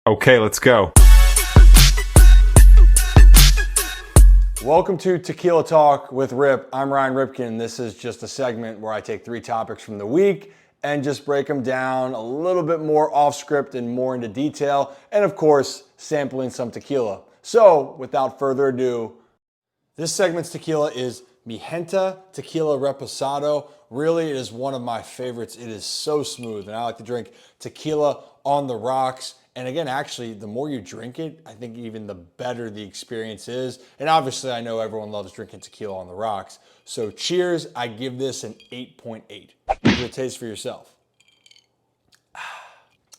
Okay, let's go. Welcome to Tequila Talk with Rip. I'm Ryan Ripken. This is just a segment where I take 3 topics from the week and just break them down a little bit more off script and more into detail, and of course, sampling some tequila. So, without further ado, this segment's tequila is Mi Gente Tequila Reposado. Really, it is one of my favorites. It is so smooth, and I like to drink tequila on the rocks. And again, actually, the more you drink it, I think even the better the experience is. And obviously, I know everyone loves drinking tequila on the rocks. So cheers, I give this an 8.8. Give it a taste for yourself.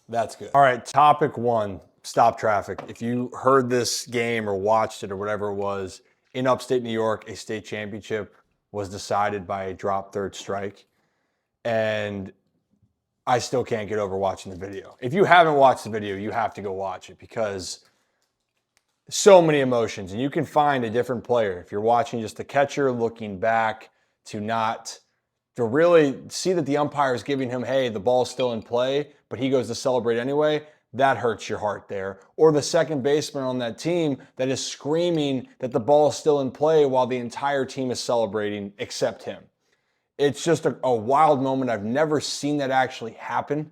That's good. All right, topic 1, stop traffic. If you heard this game or watched it or whatever it was, in upstate New York, a state championship was decided by a drop third strike. And I still can't get over watching the video. If you haven't watched the video, you have to go watch it because so many emotions. And you can find a different player. If you're watching just the catcher looking back to really see that the umpire is giving him, hey, the ball's still in play, but he goes to celebrate anyway, that hurts your heart there. Or the second baseman on that team that is screaming that the ball is still in play while the entire team is celebrating except him. It's just a wild moment. I've never seen that actually happen,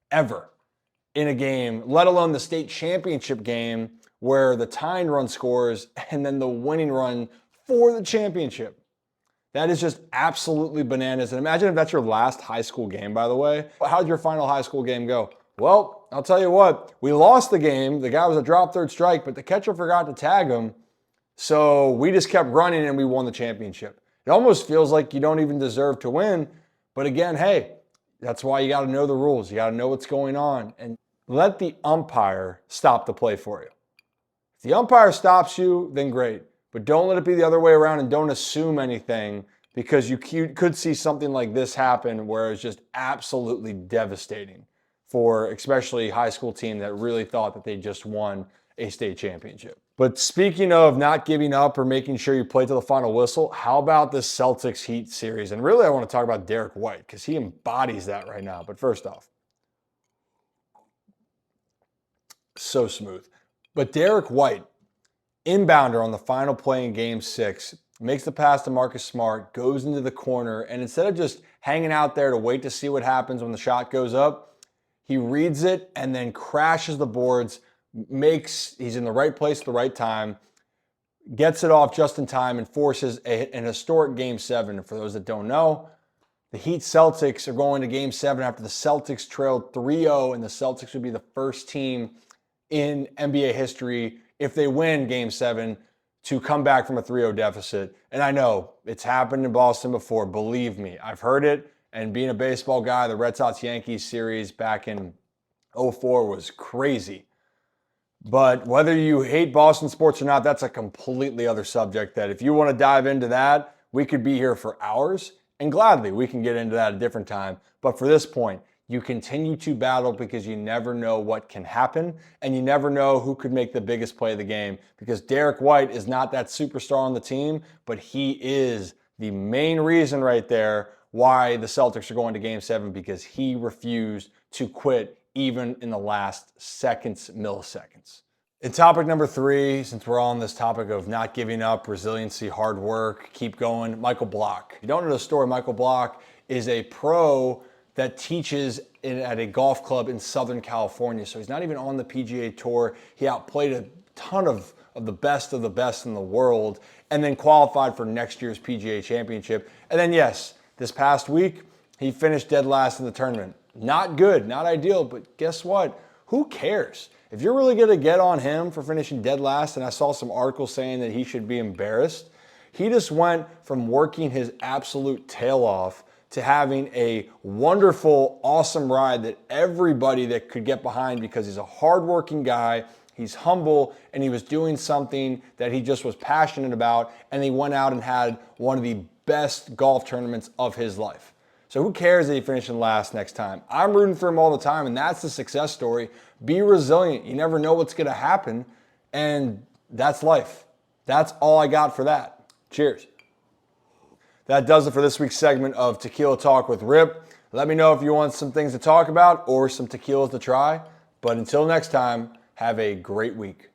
ever, in a game, let alone the state championship game where the tying run scores and then the winning run for the championship. That is just absolutely bananas. And imagine if that's your last high school game, by the way. How'd your final high school game go? Well, I'll tell you what, we lost the game. The guy was a drop third strike, but the catcher forgot to tag him. So we just kept running and we won the championship. It almost feels like you don't even deserve to win. But again, hey, that's why you got to know the rules. You got to know what's going on and let the umpire stop the play for you. If the umpire stops you, then great. But don't let it be the other way around and don't assume anything because you could see something like this happen where it's just absolutely devastating for especially a high school team that really thought that they just won a state championship. But speaking of not giving up or making sure you play to the final whistle, how about this Celtics Heat series? And really, I want to talk about Derrick White because he embodies that right now. But first off, so smooth. But Derrick White, inbounder on the final play in Game 6, makes the pass to Marcus Smart, goes into the corner, and instead of just hanging out there to wait to see what happens when the shot goes up, he reads it and then crashes the boards. He's in the right place at the right time, gets it off just in time, and forces an historic Game 7. And for those that don't know, the Heat Celtics are going to Game 7 after the Celtics trailed 3-0, and the Celtics would be the first team in NBA history, if they win Game 7, to come back from a 3-0 deficit. And I know it's happened in Boston before. Believe me, I've heard it. And being a baseball guy, the Red Sox-Yankees series back in 2004 was crazy. But whether you hate Boston sports or not, that's a completely other subject that if you want to dive into that, we could be here for hours. And gladly, we can get into that at a different time. But for this point, you continue to battle because you never know what can happen. And you never know who could make the biggest play of the game. Because Derrick White is not that superstar on the team, but he is the main reason right there why the Celtics are going to Game 7, because he refused to quit even in the last milliseconds. In topic number 3, since we're on this topic of not giving up, resiliency, hard work, keep going, Michael Block. If you don't know the story, Michael Block is a pro that teaches at a golf club in Southern California. So he's not even on the PGA Tour. He outplayed a ton of the best in the world and then qualified for next year's PGA Championship. And then, yes, this past week, he finished dead last in the tournament. Not good, not ideal, but guess what? Who cares? If you're really going to get on him for finishing dead last, and I saw some articles saying that he should be embarrassed, he just went from working his absolute tail off to having a wonderful, awesome ride that everybody that could get behind because he's a hardworking guy, he's humble, and he was doing something that he just was passionate about, and he went out and had one of the best golf tournaments of his life. So who cares that he finished in last next time? I'm rooting for him all the time, and that's the success story. Be resilient. You never know what's going to happen, and that's life. That's all I got for that. Cheers. That does it for this week's segment of Tequila Talk with Rip. Let me know if you want some things to talk about or some tequilas to try. But until next time, Have a great week.